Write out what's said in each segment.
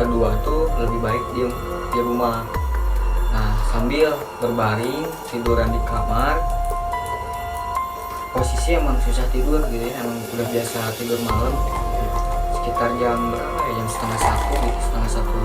kedua tuh lebih baik di rumah. Nah, sambil berbaring tiduran di kamar, posisi emang susah tidur gitu ya, emang udah biasa tidur malam sekitar jam berapa ya, jam setengah satu gitu, setengah satu,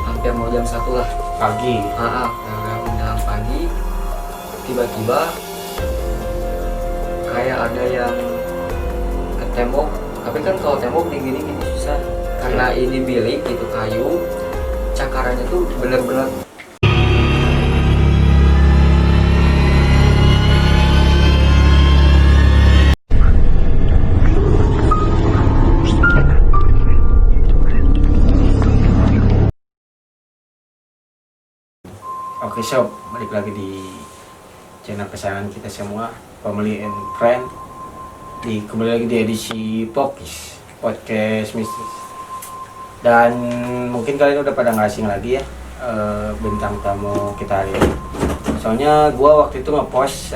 hampir mau jam satu lah pagi. Udah menjelang pagi, tiba-tiba kayak ada yang ke tembok. Tapi kan kalau tembok gini susah karena ini bilik gitu, kayu, cakarannya tuh bener-bener Oke sob, balik lagi di channel kesayangan kita semua, Family and Friend. Kembali lagi di edisi podcast Mistis. Dan mungkin kalian udah pada nggak asing lagi ya bintang tamu kita hari ini. Soalnya gua waktu itu ngepost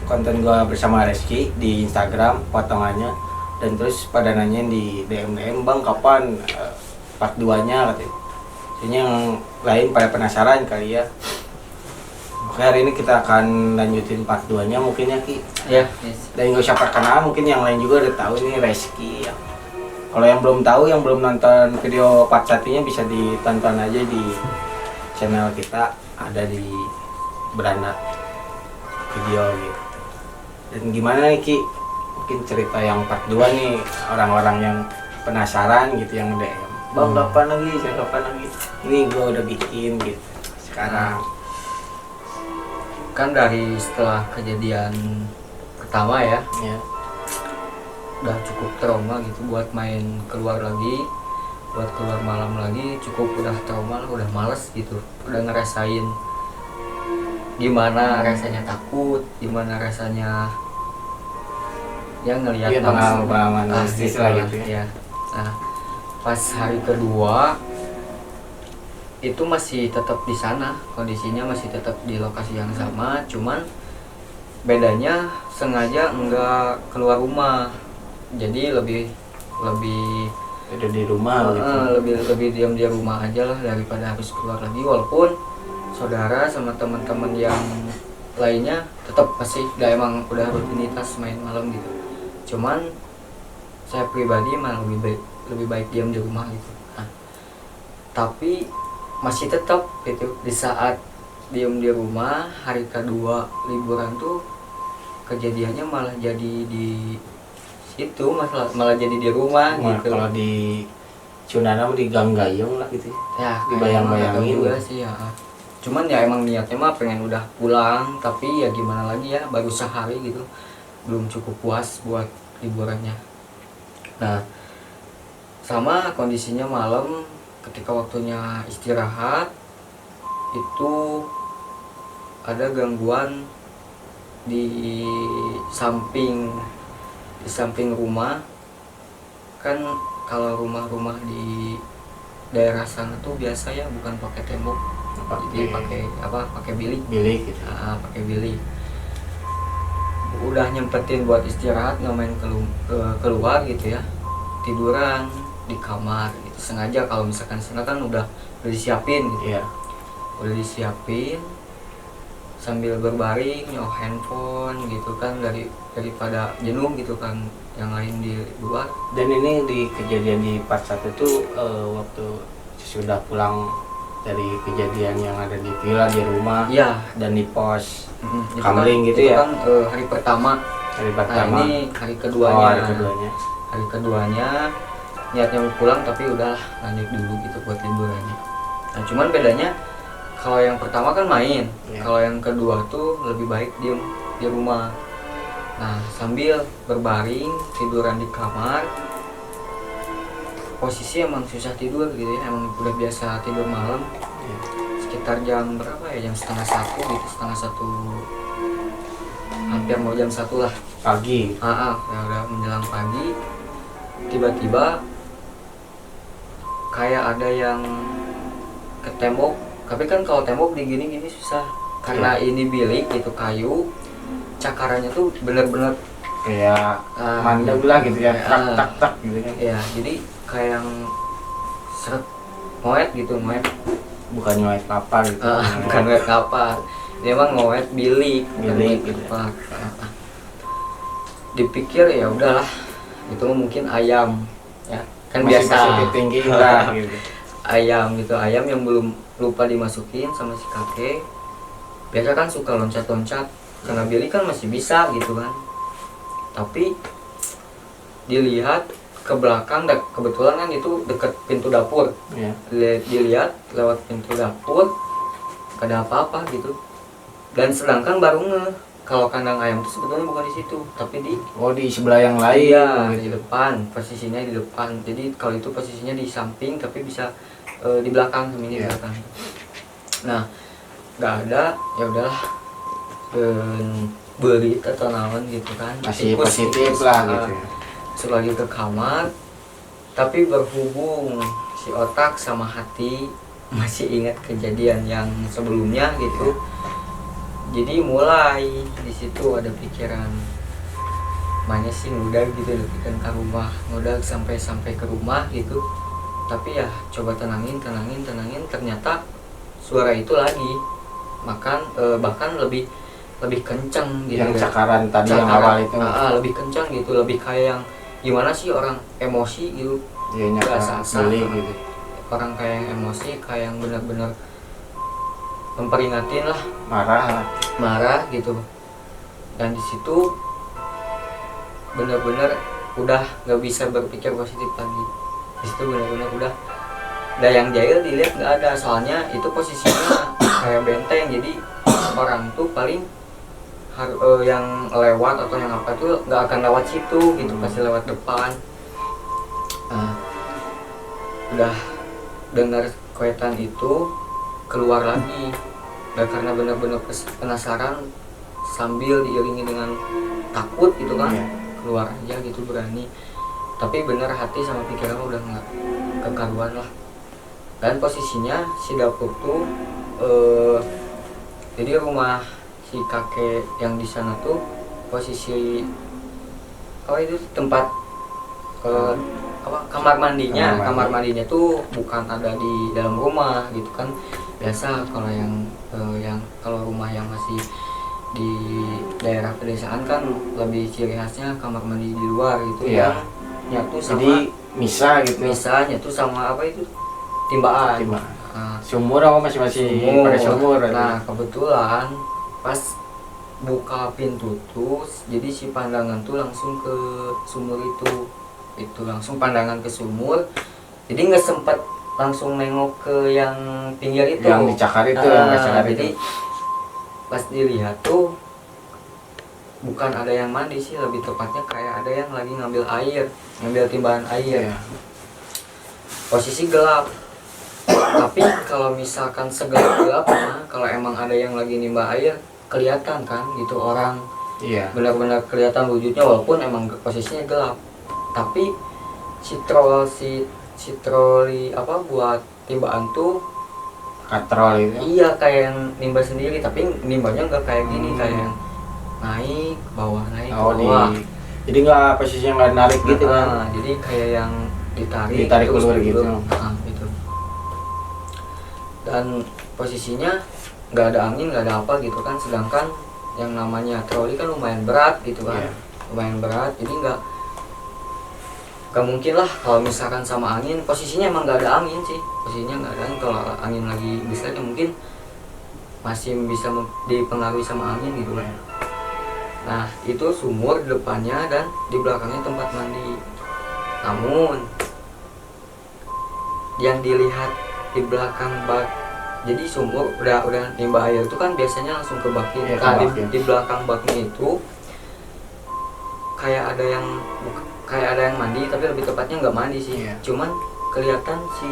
konten gua bersama Reski di Instagram potongannya, dan terus pada nanyain di DM, bang kapan part 2-nya katanya. Yang lain pada penasaran kali ya. Oke, hari ini kita akan lanjutin part 2-nya mungkin ya Ki. ya yes. Dan nggak usah perkenalan, mungkin yang lain juga udah tahu ini Reski ya. Kalau yang belum tahu, yang belum nonton video part 1-nya bisa ditonton aja di channel kita, ada di beranda video gitu. Dan gimana nih Ki? Mungkin cerita yang part 2 nih, orang-orang yang penasaran gitu yang DM. Bang kapan lagi? Ini gue udah bikin gitu sekarang. Kan dari setelah kejadian pertama ya, udah cukup trauma gitu buat main keluar lagi, buat keluar malam lagi, cukup udah trauma lah, udah males gitu, udah ngerasain gimana rasanya takut, gimana rasanya ya ngelihat pengalaman mistis lah gitu ya. Nah, pas hari kedua itu masih tetap di sana, kondisinya masih tetap di lokasi yang sama, cuman bedanya sengaja enggak keluar rumah, jadi lebih Ada di rumah gitu. lebih diam di rumah aja lah daripada harus keluar lagi. Walaupun saudara sama teman-teman yang lainnya tetap masih emang udah rutinitas main malam gitu, cuman saya pribadi malah lebih baik diam di rumah gitu. Nah, tapi masih tetap gitu, di saat diam di rumah hari kedua liburan tuh kejadiannya malah jadi di situ, malah jadi di rumah gitu. Kalau di Cunana di Gang Gayung lah gitu ya dibayang-bayangin juga sih ya. Cuman ya emang niatnya mah pengen udah pulang, tapi ya gimana lagi ya, baru sehari gitu, belum cukup puas buat liburannya. Nah, sama kondisinya malam ketika waktunya istirahat itu ada gangguan di samping rumah. Kan kalau rumah-rumah di daerah sana tuh biasa ya bukan pakai tembok, jadi pakai bilik gitu. Pakai bilik. Udah nyempetin buat istirahat, nggak main keluar gitu ya, tiduran di kamar gitu. Sengaja kalau misalkan sana kan udah disiapin gitu ya. Udah disiapin, sambil berbaring nyok handphone gitu kan, daripada jenuh gitu kan yang lain di luar. Dan ini di kejadian di part 1 tuh waktu sudah pulang dari kejadian yang ada di villa, di rumah ya, dan di pos Kamling gitu ya. Kan hari pertama. Nah, ini hari keduanya. Hari keduanya niatnya mau pulang, tapi udah lanjut dulu gitu buat liburannya. Nah, cuman bedanya kalau yang pertama kan main, kalau yang kedua tuh lebih baik diem di rumah. Nah, sambil berbaring tiduran di kamar, posisi emang susah tidur gitu ya, emang udah biasa tidur malam. Sekitar jam berapa ya, jam setengah satu gitu, setengah satu, hampir mau jam satu lah pagi. Udah menjelang pagi, tiba-tiba kayak ada yang ke tembok. Tapi kan kalau tembok gini susah karena ini bilik gitu, kayu, cakarannya tuh bener-bener kayak Ah, mandeg lah gitu ya, tak Ah. tak tak gitu kan. Ya jadi kayak yang seret ngoet gitu, ngoet. Bukan nyuait kapal gitu. Bukan ngoet kapal, dia mah ngoet bilik, bukan Bilik ngoet gitu. kapal. Dipikir ya udahlah, itu mungkin ayam ya kan Masih biasa positif tinggi lah gitu. ayam gitu, ayam yang belum lupa dimasukin sama si kakek. Biasa kan suka loncat-loncat, karena bilik kan masih bisa gitu kan. Tapi dilihat ke belakang, kebetulan kan itu deket pintu dapur. Ya. Dilihat lewat pintu dapur gak ada apa-apa gitu. Dan sedangkan baru kalau kandang ayam itu sebetulnya bukan di situ, tapi di Oh, di sebelah yang lain. iya di gitu. depan, posisinya di depan. Jadi kalau itu posisinya di samping tapi bisa di belakang, sama ini di Iya. belakang. Nah nggak ada, ya udahlah, berit atau naon gitu kan, Masih Tikus, positif tikus, lah gitu ya. masuk lagi ke kamar. Tapi berhubung si otak sama hati masih ingat kejadian yang sebelumnya gitu, jadi mulai di situ ada pikiran mana sih ngudag gitu, deketan ke rumah, ngudag sampai ke rumah gitu. Tapi ya coba tenangin, ternyata suara itu lagi bahkan lebih kencang gitu. Yang cakaran tadi yang awal itu. Lebih kencang gitu, lebih kayak yang gimana sih orang emosi gitu. Ya Nggak nyata sah-sah. beli gitu. Orang kayak yang emosi, kayak yang benar-benar memperingatin lah, marah gitu. Dan di situ benar-benar udah nggak bisa berpikir positif lagi. Di situ benar-benar udah yang jahil dilihat nggak ada, soalnya itu posisinya kayak benteng. Jadi orang tuh paling yang lewat atau yang apa tuh nggak akan lewat situ gitu, pasti lewat depan. Nah, udah dengar koetan itu keluar lagi, dan karena benar-benar penasaran sambil diiringi dengan takut gitu kan, keluar aja gitu berani. Tapi bener hati sama pikiran udah nggak kekaruan lah. Dan posisinya si dapur tuh jadi rumah si kakek yang di sana tuh posisi itu tempat kamar mandinya. Kamar mandinya tuh bukan ada di dalam rumah gitu kan. Biasa kalau yang kalau rumah yang masih di daerah pedesaan kan lebih ciri khasnya kamar mandi di luar gitu. Iya. Nyatu sama Jadi misah gitu. nyatu sama apa itu, timbaan. Sumur apa masih pakai sumur. Nah kebetulan pas buka pintu tuh, jadi si pandangan tuh langsung ke sumur itu langsung pandangan ke sumur. Jadi nggak sempat langsung nengok ke yang pinggir itu, yang dicakar itu, yang dicakar jadi itu. Pas dilihat tuh bukan ada yang mandi sih, lebih tepatnya kayak ada yang lagi ngambil timbahan air. Iya. Posisi gelap. Tapi kalau misalkan segelap-gelapnya, kalau emang ada yang lagi nimba air, kelihatan kan gitu orang. Iya. Benar-benar kelihatan wujudnya walaupun emang posisinya gelap. Tapi si troli apa buat timbaan tuh Katrol itu. iya kayak yang nimba sendiri, tapi nimbanya nggak kayak gini, kayak yang naik ke bawah, naik ke bawah. Jadi nggak posisinya nggak narik gitu kan. Jadi kayak yang ditarik Ditarik keluar gitu. Gitu. Dan posisinya nggak ada angin, nggak ada apa gitu kan. Sedangkan yang namanya troli kan lumayan berat gitu kan. Iya. Lumayan berat, jadi nggak mungkin lah kalau misalkan sama angin. Posisinya emang nggak ada angin sih, posisinya nggak ada angin. Kalau angin lagi besar ya mungkin masih bisa dipengaruhi sama angin gitu kan. Nah itu sumur di depannya dan di belakangnya tempat mandi. Namun yang dilihat di belakang bak, jadi sumur udah nimba air itu kan biasanya langsung ke baknya. Iya, Nah, ke bak, ya. di belakang baknya itu kayak ada yang mandi, tapi lebih tepatnya nggak mandi sih. Iya. Cuman kelihatan si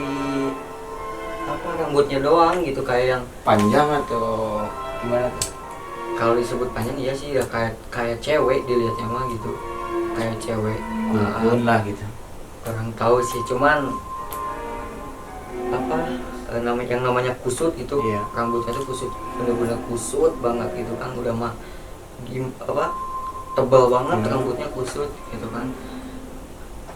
rambutnya doang gitu, kayak yang Panjang atau gimana tuh? kalau disebut panjang iya sih ya, kayak cewek dilihatnya mah gitu, kayak cewek. Kulun lah gitu. Orang tahu sih, cuman yang namanya kusut gitu. Iya. Rambutnya tuh kusut, bener-bener kusut banget gitu kan. Udah mah tebal banget, rambutnya kusut gitu kan.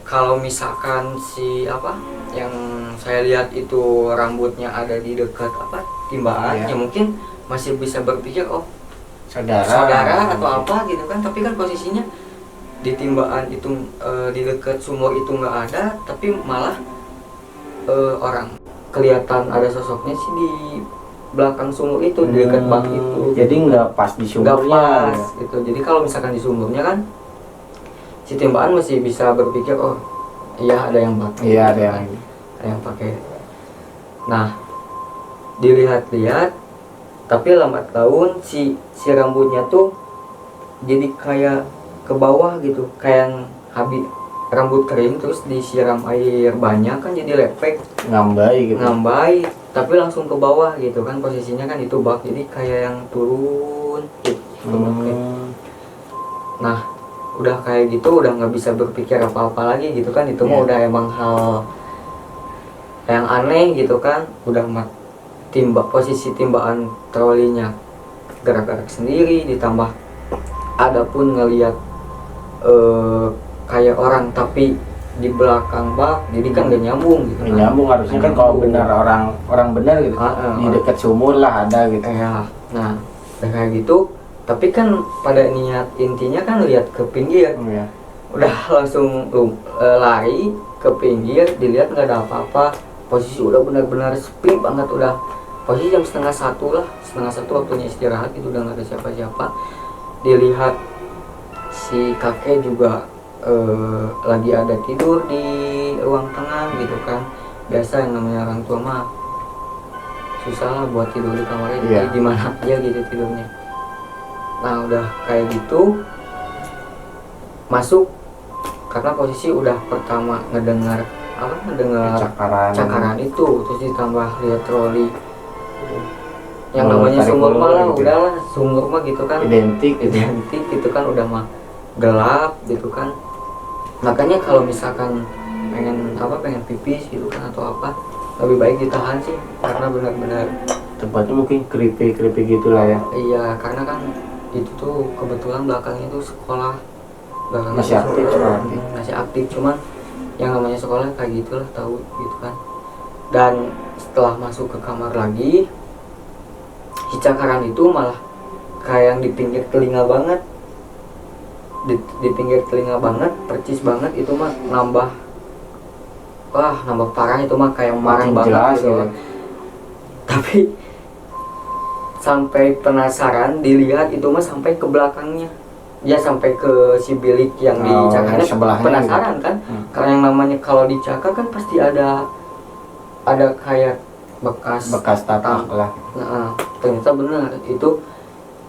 Kalau misalkan si apa yang saya lihat itu rambutnya ada di dekat apa timbaan, Iya. ya mungkin masih bisa berpikir oh saudara atau apa gitu kan. Tapi kan posisinya di timbaan itu di dekat sumur itu nggak ada, tapi malah orang kelihatan ada sosoknya sih di belakang sumur itu, di dekat bak itu. Jadi nggak pas di Nggak sumurnya pas gitu. Jadi kalau misalkan di sumurnya kan si timbaan masih bisa berpikir oh iya ada yang pakai, iya gitu ada kan. yang Ada yang pakai. Nah dilihat-lihat, tapi lambat laun si rambutnya tuh jadi kayak ke bawah gitu, kayak yang habis rambut kering terus disiram air banyak kan jadi lepek ngambai gitu. ngambai, tapi langsung ke bawah gitu kan. Posisinya kan itu bak, jadi kayak yang turun gitu. Nah udah kayak gitu udah nggak bisa berpikir apa-apa lagi gitu kan. Itu mah udah emang hal yang aneh gitu kan. Udah posisi timbaan trolinya gerak-gerak sendiri, ditambah ada pun ngelihat kayak orang tapi di belakang bak, jadi kan gak nyambung gitu kan. Nyambung harusnya kan kalau benar orang benar gitu di dekat sumur lah ada gitu. Ya, nah udah kayak gitu, tapi kan pada niat intinya kan lihat ke pinggir, Iya. udah langsung lari ke pinggir, dilihat nggak ada apa-apa. Posisi udah benar-benar sepi banget, udah posisi jam 12:30 lah, 12:30 waktunya istirahat, itu udah nggak ada siapa-siapa. Dilihat si kakek juga lagi ada tidur di ruang tengah gitu kan. Biasa yang namanya orang tua mah susah lah buat tidur di kamarnya, jadi gimana aja gitu tidurnya. Nah udah kayak gitu masuk, karena posisi udah pertama ngedengar cakaran itu, terus ditambah lihat troli yang namanya sumur mah lah, gitu. udahlah sumur mah gitu kan Identik gitu kan, udah mah gelap gitu kan. Makanya kalau misalkan pengen pipis gitu kan atau apa, lebih baik ditahan sih, karena benar-benar tempatnya mungkin creepy gitu lah ya. iya, karena kan itu tuh kebetulan belakangnya tuh sekolah, belakangnya Masih tuh aktif, sekolah. aktif. Masih aktif, cuman yang namanya sekolah kayak gitulah, tahu gitu kan. Dan setelah masuk ke kamar lagi, si cakaran itu malah kayak yang di pinggir telinga banget, di pinggir telinga banget, percis banget. Itu mah nambah parah, itu mah kayak marah Makin banget jelas gitu. gitu. Tapi sampai penasaran, dilihat itu mah sampai ke belakangnya, ya sampai ke si bilik yang dicakarnya. Sebelahnya Penasaran gitu. kan, karena yang namanya kalau dicakar kan pasti ada kayak bekas tapak lah. Nah, ternyata benar itu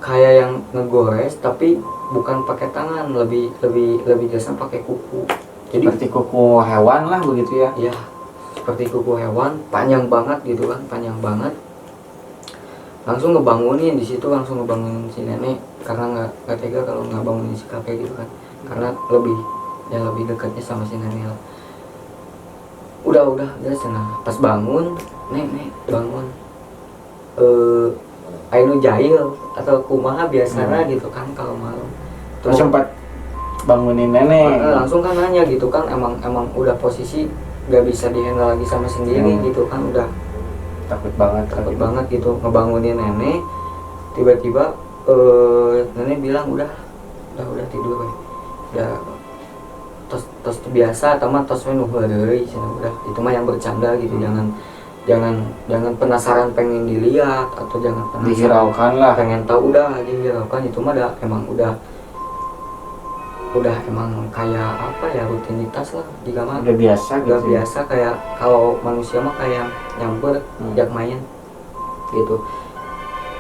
kayak yang ngegores, tapi bukan pakai tangan, lebih biasa pakai kuku. Jadi Seperti kuku hewan lah begitu ya. ya seperti kuku hewan, panjang banget gitu kan, panjang banget. Langsung ngebangunin di situ, langsung ngebangunin si nenek, karena nggak tega kalau nggak bangunin si kakek gitu kan, karena lebih dekatnya sama si nenek lah. Udah sana pas bangun, nek bangun, ainu jahil atau kumaha biasanya gitu kan kalau malam. Terus sempat bangunin nenek. Langsung kan nanya gitu kan, emang udah posisi nggak bisa dihandle lagi sama sendiri gitu kan, udah takut banget gitu. Ngebangunin nenek, tiba-tiba nenek bilang udah tidur ya, tos biasa atau mah tos nuhur deui, udah itu mah yang bercanda gitu. Jangan penasaran pengen dilihat, atau jangan penasaran dihiraukan lah, pengen tahu, udah aja hiraukan. Itu mah emang udah emang kayak apa ya, rutinitas lah di kamar. udah biasa Udah gitu. biasa, kayak kalau manusia mah kayak nyamper jak main gitu.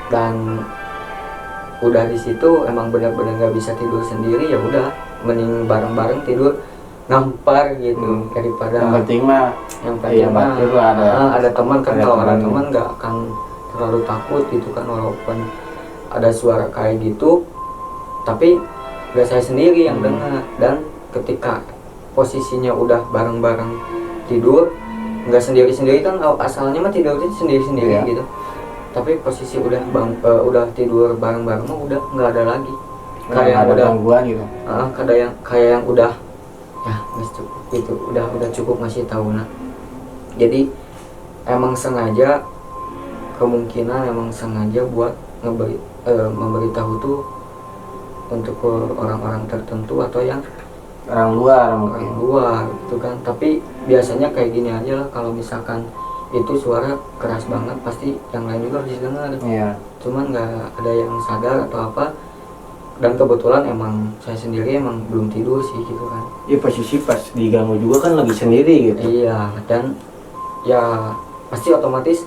Dan udah di situ emang benar-benar nggak bisa tidur sendiri, ya udah mending bareng-bareng tidur ngampar gitu, daripada yang penting mah ada teman kan. Kalau ada teman. teman nggak akan terlalu takut gitu kan, walaupun ada suara kayak gitu, tapi gak saya sendiri yang dengar. Dan ketika posisinya udah bareng-bareng tidur, nggak sendiri-sendiri kan, asalnya mah tidur itu sendiri-sendiri gitu. Tapi posisi udah tidur bareng-bareng mah udah nggak ada lagi. kayak yang ada udah gangguan gitu. kayak yang udah ya nggak cukup gitu, udah cukup ngasih tahu. Nah jadi emang sengaja, kemungkinan emang sengaja buat memberitahu tuh untuk ke orang-orang tertentu atau yang Orang luar orang mungkin. luar gitu kan. Tapi biasanya kayak gini aja lah, kalau misalkan itu suara keras banget pasti yang lain juga harus dengar. Iya. Cuman nggak ada yang sadar atau apa, dan kebetulan emang saya sendiri emang belum tidur sih gitu kan. Ya posisi pas diganggu juga kan lagi sendiri gitu. Iya, dan ya pasti otomatis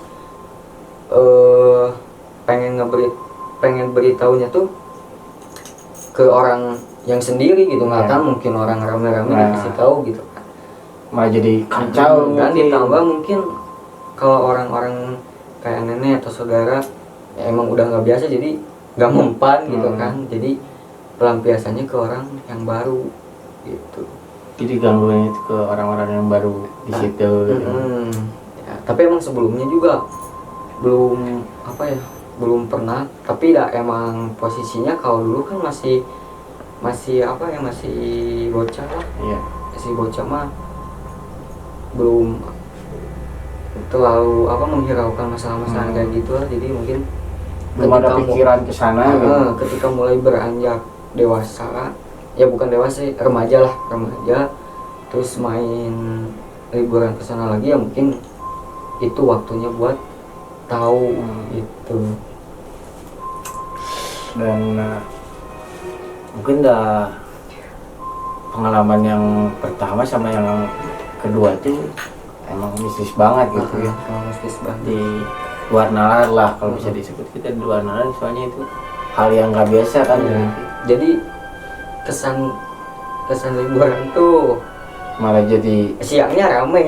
pengen beritahunya tuh ke orang yang sendiri gitu, nggak Ya. kan mungkin orang rame-rame Nah. dikasih tahu gitu kan. Malah jadi kacau Dan mungkin. ditambah mungkin kalau orang-orang kayak nenek atau saudara ya emang udah nggak biasa, jadi nggak mempan gitu kan. Jadi pelampiasannya ke orang yang baru gitu. Jadi gangguan itu ke orang-orang yang baru di situ. Ya, tapi emang sebelumnya juga belum belum pernah. Tapi ya emang posisinya kalau dulu kan masih bocah lah. Iya. Masih bocah mah belum terlalu menghiraukan masalah-masalah kayak gitu lah. Jadi mungkin Belum ada pikiran ke sana gitu. ketika mulai beranjak dewasa, ya bukan dewasa sih, remaja, terus main liburan ke sana lagi, ya mungkin itu waktunya buat tahu gitu. Dan mungkin dah pengalaman yang pertama sama yang kedua tuh emang mistis banget gitu ya. Mistis banget. Di luar nalar lah kalau bisa disebut, kita di luar nalar, soalnya itu hal yang nggak biasa kan. Jadi kesan liburan tuh Malah jadi siangnya rame.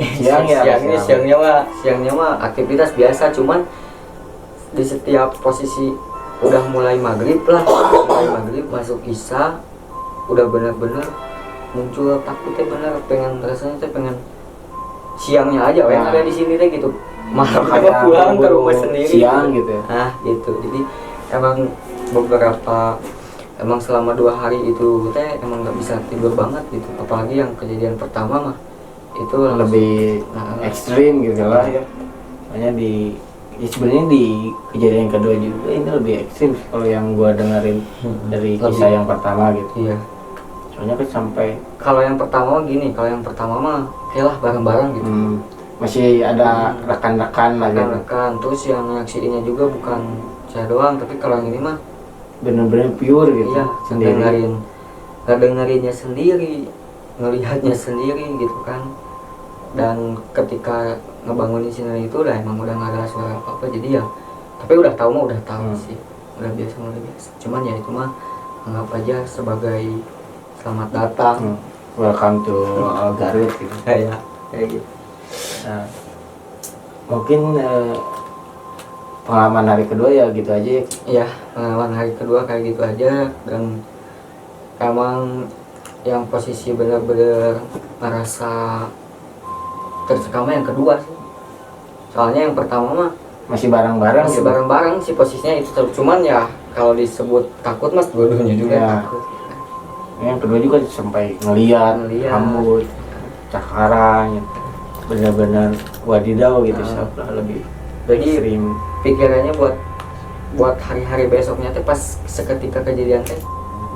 Siangnya mah aktivitas biasa, cuman di setiap posisi udah mulai maghrib masuk isya, udah bener-bener muncul takutnya, rasanya pengen siangnya aja yang ada di sini deh gitu, malam kayak pulang ke rumah sendiri siang gitu ya. gitu. Jadi emang selama 2 hari itu emang nggak bisa tidur banget gitu, apalagi yang kejadian pertama mah itu lebih ekstrim gitu lah ya. Makanya sebenarnya di kejadian kedua juga ini lebih ekstrim kalau yang gua dengerin dari kisah yang pertama gitu. Iya. Soalnya kan sampai Kalau yang pertama mah kayak lah bareng-bareng gitu. Masih ada rekan-rekan lagi. Rekan-rekan, terus yang nyaksiinnya juga bukan saya doang, tapi kalau yang ini mah Bener-bener pure gitu. iya, Sendiri. ngedengerinnya sendiri, ngelihatnya sendiri gitu kan. Dan ketika ngebangunin sinari itu emang udah nggak ada suara apa-apa, jadi ya tapi udah tahu sih, udah biasa. Cuman ya itu mah anggap aja sebagai selamat datang. Welcome to Garut gitu. Kayak gitu. Nah, mungkin pengalaman hari kedua ya gitu aja ya. Iya, pengalaman hari kedua kayak gitu aja. Dan emang yang posisi bener-bener merasa tersekam yang kedua sih. Soalnya yang pertama mah Masih bareng-bareng masih gitu. bareng-bareng sih posisinya itu, cuman ya kalau disebut takut mas dua-duanya juga Iya. takut. Yang kedua juga sampai ngeliat rambut, cakaran gitu. Bener-bener wadidaw gitu, siapa lebih Jadi ekstrim. pikirannya buat hari-hari besoknya teh pas seketika kejadian teh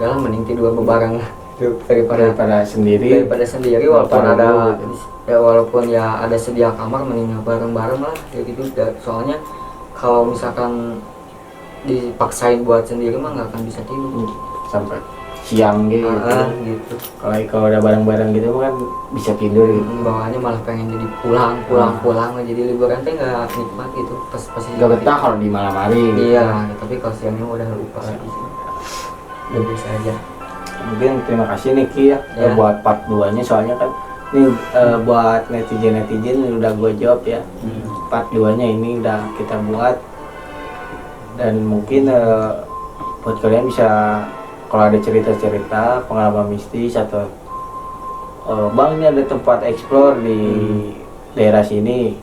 udahlah mending tidur bebareng daripada sendiri. Walaupun ada sedia kamar, mending bareng-bareng lah kayak gitu. Soalnya kalau misalkan dipaksain buat sendiri mah nggak akan bisa tidur Sampai siang gitu. gitu. Kalau udah bareng-bareng gitu kan bisa tidur gitu. Bawaannya malah pengen jadi pulang, jadi liburan teh nggak nikmat gitu pas Gak betah kalau di malam hari gitu. Iya, tapi kalau siangnya udah lupa lagi sih. Udah biasa aja. Mungkin terima kasih nih Ki ya, buat part 2 nya, soalnya kan ini buat netizen udah gue jawab ya. Part 2 nya ini udah kita buat, dan mungkin buat kalian bisa kalau ada cerita-cerita pengalaman mistis atau bang ini ada tempat explore di daerah sini,